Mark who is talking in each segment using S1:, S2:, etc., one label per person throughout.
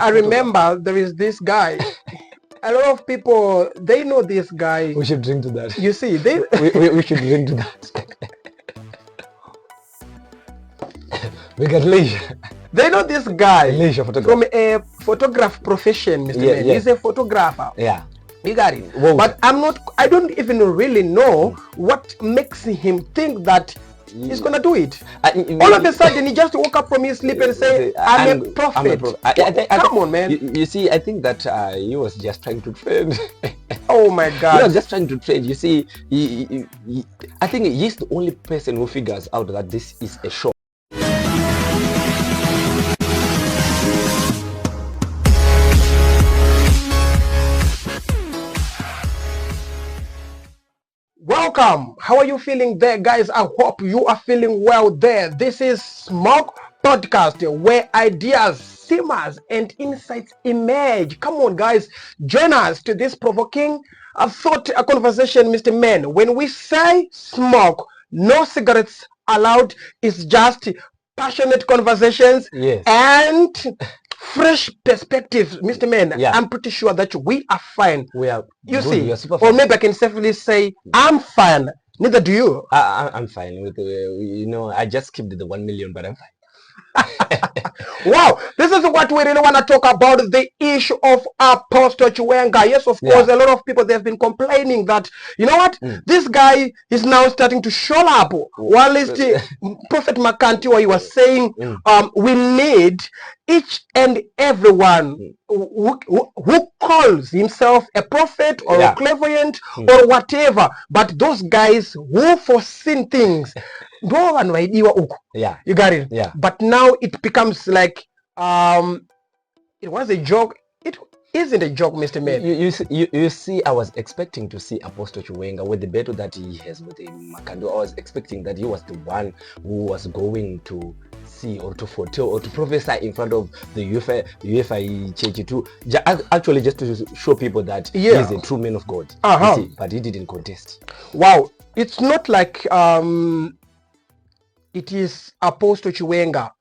S1: I remember there is this guy. A lot of people, they know this guy.
S2: We should drink to that.
S1: You see, they
S2: we should drink to that. We got leisure.
S1: They know this guy from a photograph profession, Mr. Man. He's a photographer.
S2: Yeah.
S1: You got it. Whoa. But I don't even really know what makes him think that he's gonna do it. All of a sudden, he just woke up from his sleep and say, I'm a prophet. Come on, man.
S2: You see, I think that he was just trying to trend.
S1: Oh my God.
S2: He was just trying to trend. You see, I think he's the only person who figures out that this is a show.
S1: Welcome. How are you feeling there, guys? I hope you are feeling well there. This is Smoke Podcast, where ideas, simmers, and insights emerge. Come on, guys. Join us to this provoking thought conversation, Mr. Man. When we say smoke, no cigarettes allowed. It's just passionate conversations and fresh perspectives, Mr. Man.
S2: Yeah.
S1: I'm pretty sure that we are fine.
S2: We are.
S1: You
S2: good.
S1: see,
S2: Super
S1: or
S2: fine.
S1: maybe I can safely say I'm fine. Neither do you.
S2: I'm fine with I just skipped the 1 million, but I'm fine.
S1: Wow, this is what we really want to talk about, the issue of Apostle Chiwenga. Yes, of course, a lot of people, they've been complaining that, you know what, this guy is now starting to show up. While Prophet Makandiwa, he was saying, we need each and everyone who calls himself a prophet or a clairvoyant or whatever, but those guys who foreseen things, no one you got it.
S2: Yeah.
S1: But now it becomes like it was a joke. It isn't a joke, Mr. Man.
S2: You see, I was expecting to see Apostle Chiwenga with the battle that he has with Makandiwa. I was expecting that he was the one who was going to see or to foretell or to prophesy in front of the UFI church to actually just to show people that he is a true man of God. You see, but he didn't contest.
S1: Wow, it's not like it is Apostle Chiwenga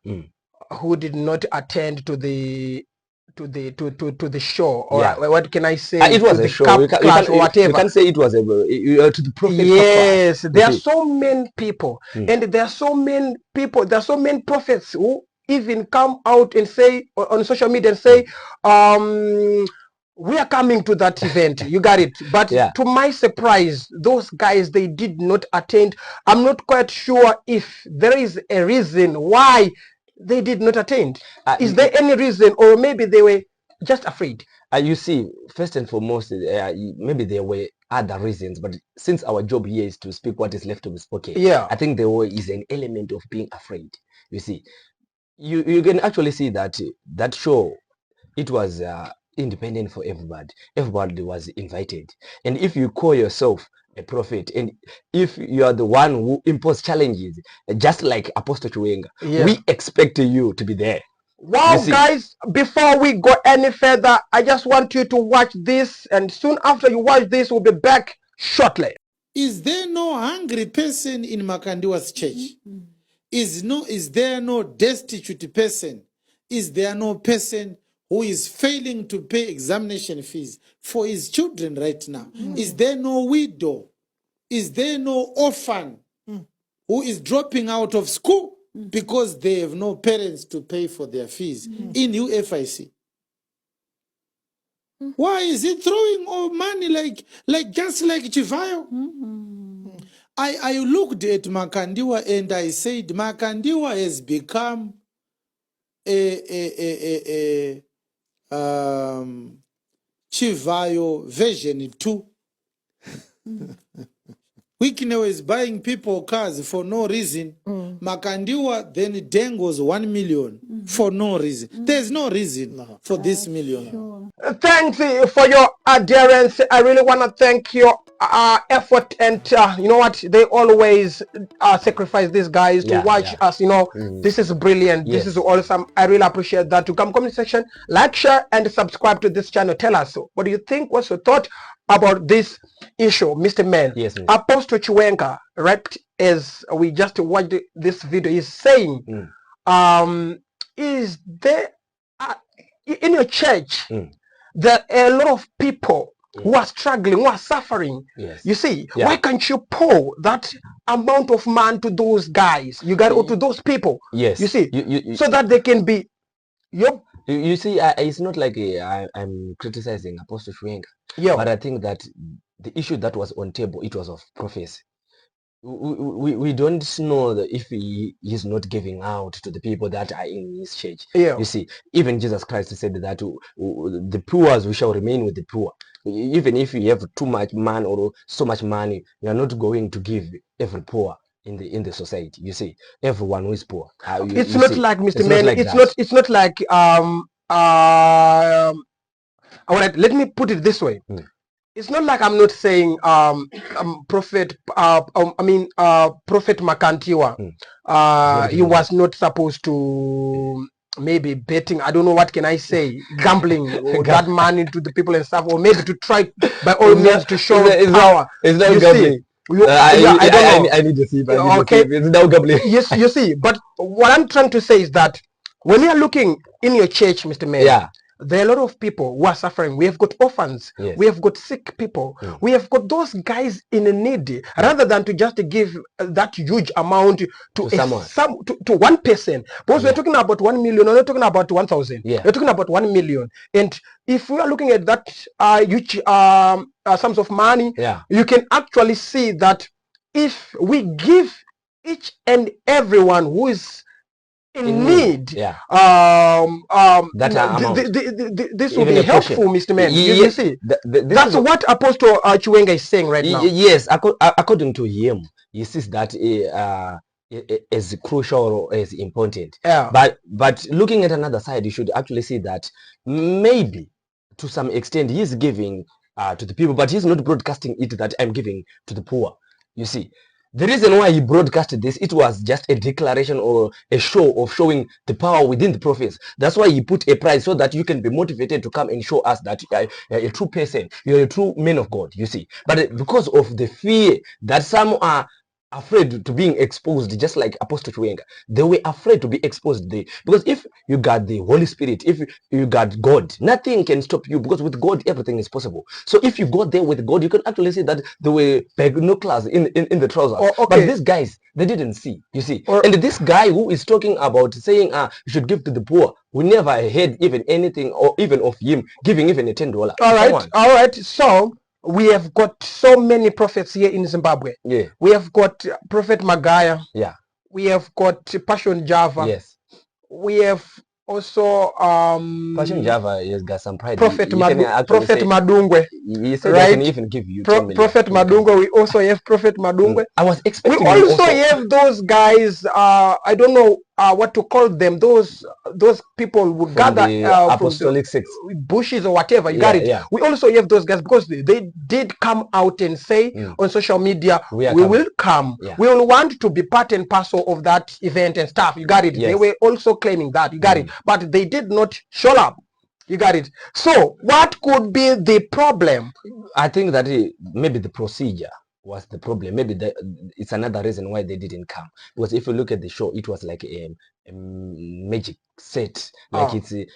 S1: who did not attend to the show, or what can I say?
S2: It was a show. You can say it was to the prophet.
S1: Yes, there are so many people, and there are so many people. There are so many prophets who even come out and say on social media and say, we are coming to that event. You got it. But to my surprise, those guys, they did not attend. I'm not quite sure if there is a reason why they did not attend. Is there any reason, or maybe they were just afraid?
S2: You see, first and foremost, maybe there were other reasons, but since our job here is to speak what is left to be spoken, I think there is an element of being afraid. You see, you can actually see that that show, it was independent for everybody. Everybody was invited, and if you call yourself a prophet, and if you are the one who impose challenges, just like Apostle Chiwenga, we expect you to be there.
S1: Wow, guys, before we go any further, I just want you to watch this, and soon after you watch this, we'll be back shortly.
S3: Is there no hungry person in Makandiwa's church? Is there no destitute person? Is there no person who is failing to pay examination fees for his children right now? Is there no widow? Is there no orphan who is dropping out of school because they have no parents to pay for their fees in UFIC? Why is he throwing all money like just like Chivayo? I looked at Makandiwa and I said, Makandiwa has become a Chivayo version 2. Wikine is buying people cars for no reason. Makandiwa then dangles 1 million for no reason. There's no reason for this million.
S1: Sure. Thanks for your adherence. I really want to thank your effort, and you know what, they always sacrifice these guys to watch us. You know, this is brilliant. This is awesome. I really appreciate that. To come comment section, like, share, and subscribe to this channel. Tell us, what do you think? What's your thought about this issue, Mr. Man?
S2: Yes,
S1: Apostle Chiwenga, right, as we just watched this video, is saying, is there in your church, there are a lot of people who are struggling, who are suffering.
S2: Yes.
S1: You see, why can't you pour that amount of man to those guys? You got to those people.
S2: Yes.
S1: You see, so that they can be.
S2: You see, it's not like I'm criticizing Apostle Chiwenga. But I think that the issue that was on table, it was of prophecy. We don't know that if he's not giving out to the people that are in his church. You see, even Jesus Christ said that the poor we shall remain with the poor. Even if you have too much money or so much money, you are not going to give every poor in the society. You see, everyone who is poor.
S1: It's not like Mr. Man. It's not like all right, let me put it this way. It's not like I'm not saying Prophet Prophet Makandiwa he was not supposed to maybe betting, I don't know what can I say, gambling that money to the people and stuff, or maybe to try by all means to show power.
S2: It's not gambling. I need to see if
S1: okay.
S2: It's now gambling.
S1: Yes, you see, but what I'm trying to say is that when you're looking in your church, Mr. Mayor, there are a lot of people who are suffering. We have got orphans. We have got sick people. We have got those guys in a need. Rather than to just give that huge amount to someone, to one person. Because we're talking about 1 million. We're not talking about 1,000. We're talking about 1 million. And if we are looking at that huge sums of money, you can actually see that if we give each and everyone who is in need, this will be helpful, Mr. Man. You see, that's what Apostle Chiwenga is saying right now.
S2: Yes, according to him, he sees that as crucial or as important. But looking at another side, you should actually see that maybe to some extent he's giving to the people, but he's not broadcasting it that I'm giving to the poor. You see. The reason why he broadcasted this, it was just a declaration or a show of showing the power within the prophets. That's why he put a price so that you can be motivated to come and show us that you're a true person, you're a true man of God, you see. But because of the fear that some are afraid to being exposed, just like Apostle Chiwenga, they were afraid to be exposed there. Because if you got the Holy Spirit, if you got God, nothing can stop you, because with God everything is possible. So if you go there with God, you can actually see that there were binoculars in the trousers. But these guys, they didn't see, you see. And this guy who is talking about saying you should give to the poor, we never heard even anything or even of him giving even a $10.
S1: All right. So we have got so many prophets here in Zimbabwe. We have got Prophet Magaya. We have got Passion Java. We have also
S2: Passion Java has got some pride.
S1: Prophet Madungwe.
S2: He said I can even give you
S1: Prophet Madungwe. We also have Prophet Madungwe.
S2: I was expecting.
S1: We also have those guys. I don't know what to call them. Those people would gather
S2: apostolic sects,
S1: bushes or whatever. You got it. We also have those guys because they did come out and say on social media, we will come. We will want to be part and parcel of that event and stuff. You got it. They were also claiming that. You got it. But they did not show up. You got it. So what could be the problem?
S2: I think that maybe the procedure was the problem. Maybe it's another reason why they didn't come. Because if you look at the show, it was like a magic set. Like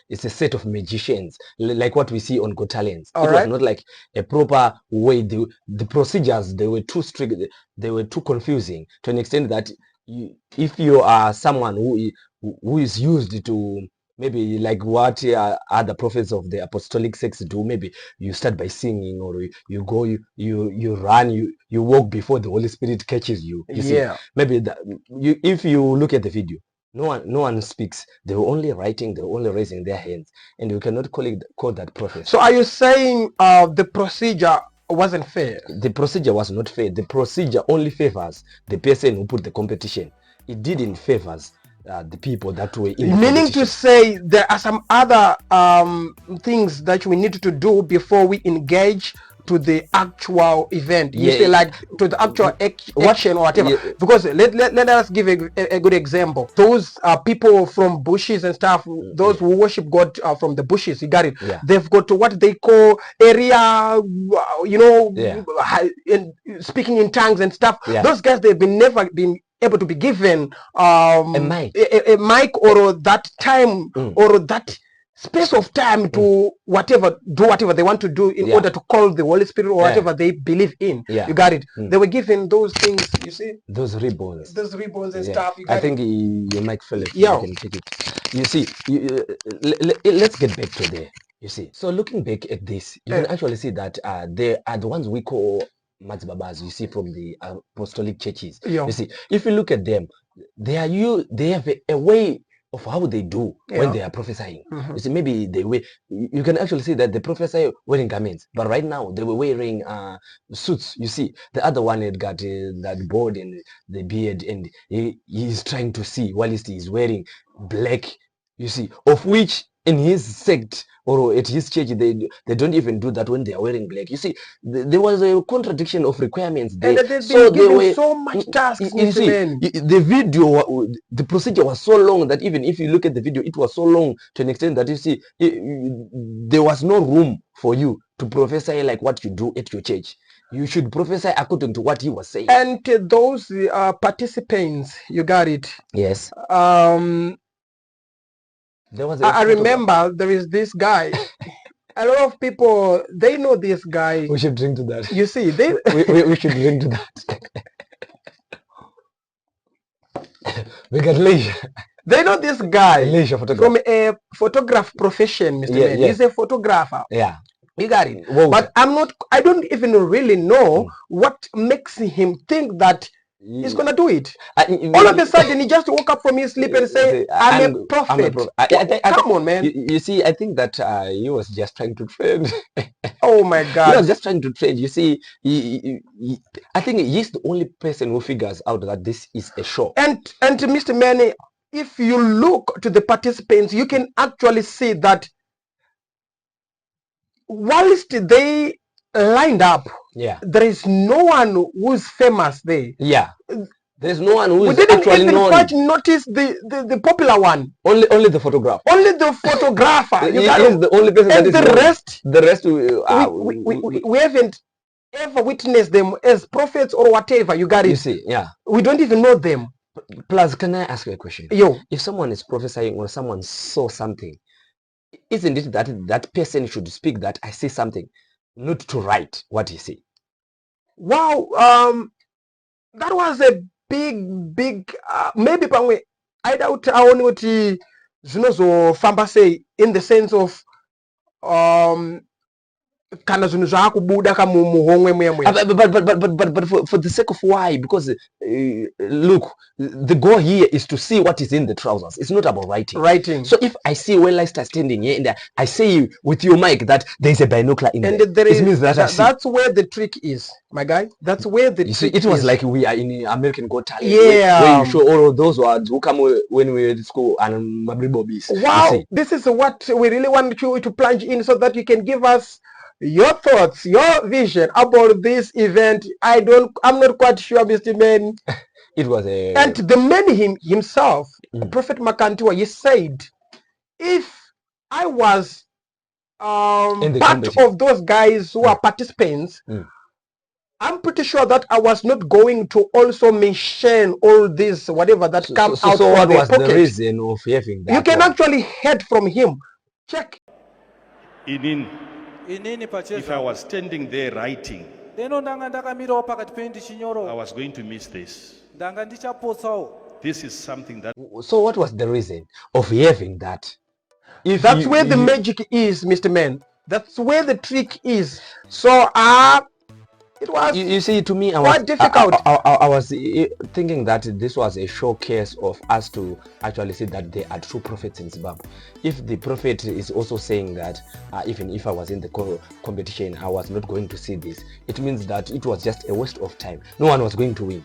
S2: it's a set of magicians, like what we see on Got Talents. It was not like a proper way. The procedures, they were too strict. They were too confusing to an extent that if you are someone who is used to maybe like what other prophets of the apostolic sects do, maybe you start by singing, or you go, you run, you walk before the Holy Spirit catches you. You see, maybe if you look at the video, no one speaks. They were only writing, they were only raising their hands, and you cannot call that prophet.
S1: So are you saying the procedure wasn't fair?
S2: The procedure was not fair. The procedure only favors the person who put the competition. It didn't favors the people that were in.
S1: Meaning to say there are some other things that we need to do before we engage to the actual event. You say like to the actual action or whatever. Because let us give a good example. Those people from bushes and stuff, those who worship God from the bushes, you got it. They've got what they call area, and speaking in tongues and stuff. Those guys, they've never been able to be given a mic or that time or that space of time to do whatever they want to do in order to call the Holy Spirit or whatever they believe in. You got it. They were given those things, you see,
S2: those ribbons
S1: and stuff.
S2: I think you might feel it. You can take it. You see, let's get back to there. You see, so looking back at this, you can actually see that they are the ones we call Matzbabas, you see, from the apostolic churches. You see, if you look at them, they have a way of how they do when they are prophesying. You see, maybe you can actually see that they prophesy wearing garments, but right now they were wearing suits. You see, the other one had got that board and the beard, and he's trying to see while he's wearing black, you see, of which in his sect or at his church they don't even do that when they are wearing black. You see, there was a contradiction of requirements there.
S1: And so they were so much tasks.
S2: You see, the procedure was so long that even if you look at the video, it was so long to an extent that you see there was no room for you to prophesy like what you do at your church. You should prophesy according to what he was saying.
S1: And those participants, you got it.
S2: Yes.
S1: I remember there is this guy. A lot of people, they know this guy.
S2: We should drink to that.
S1: You see,
S2: we should drink to that. We got leisure.
S1: They know this guy
S2: from
S1: a photograph profession, Mr. Man. He's a photographer.
S2: Yeah.
S1: You got it. But I don't even really know what makes him think that he's gonna do it. All of a sudden, he just woke up from his sleep and say, "I'm a prophet." Come on, man.
S2: You see, I think that he was just trying to trend.
S1: Oh my God!
S2: He was just trying to trend. You see, I think he's the only person who figures out that this is a show.
S1: And Mr. Manny, if you look to the participants, you can actually see that whilst they lined up, there is no one who's famous there.
S2: There's no one who's
S1: actually known. We didn't even quite notice the popular one.
S2: Only the photographer.
S1: Only the photographer.
S2: He is the only person that is known. The rest
S1: we haven't ever witnessed them as prophets or whatever. You got it.
S2: You see,
S1: we don't even know them.
S2: Plus, can I ask you a question? If someone is prophesying or someone saw something, isn't it that that person should speak that I see something, not to write what he see?
S1: Wow, that was a big maybe I doubt I only what he famba say in the sense of but for the
S2: sake of why? Because look, the goal here is to see what is in the trousers. It's not about writing. So if I see when I start standing here and I say with your mic that there is a binocular in there, it means that
S1: that's where the trick is, my guy. That's where the trick is.
S2: It was like we are in American Got Talent, where you show all of those words who come when we were at school and Mabri.
S1: Wow, this is what we really want you to plunge in so that you can give us your thoughts, your vision about this event. I'm not quite sure, Mr. Man.
S2: It was
S1: and the man himself, Prophet Makandiwa, he said, if I was part of those guys who are participants, I'm pretty sure that I was not going to also mention all this, whatever that comes out
S2: so
S1: from
S2: what was
S1: pocket.
S2: The reason of having that?
S1: You can actually hear from him. Check.
S4: If I was standing there writing, I was going to miss this. This is something that...
S2: So what was the reason of having that?
S1: That's where the magic is, Mr. Man. That's where the trick is. So it was,
S2: you see, to me,
S1: quite difficult.
S2: I was thinking that this was a showcase of us to actually see that there are true prophets in Zimbabwe. If the prophet is also saying that even if I was in the competition, I was not going to see this, it means that it was just a waste of time. No one was going to win.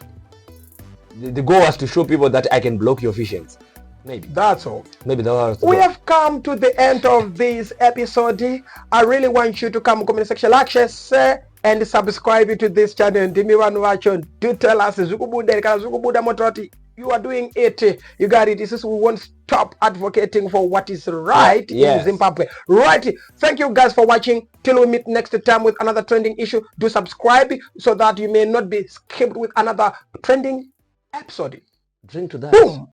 S2: The goal was to show people that I can block your visions. Maybe.
S1: That's all.
S2: Maybe that was
S1: we have come to the end of this episode. I really want you to come comment section, like, share, and subscribe to this channel. Do tell us you are doing it. You got it. This is, we won't stop advocating for what is right in Zimbabwe. Right. Thank you guys for watching. Till we meet next time with another trending issue. Do subscribe so that you may not be skipped with another trending episode.
S2: Drink to that.
S1: Boom.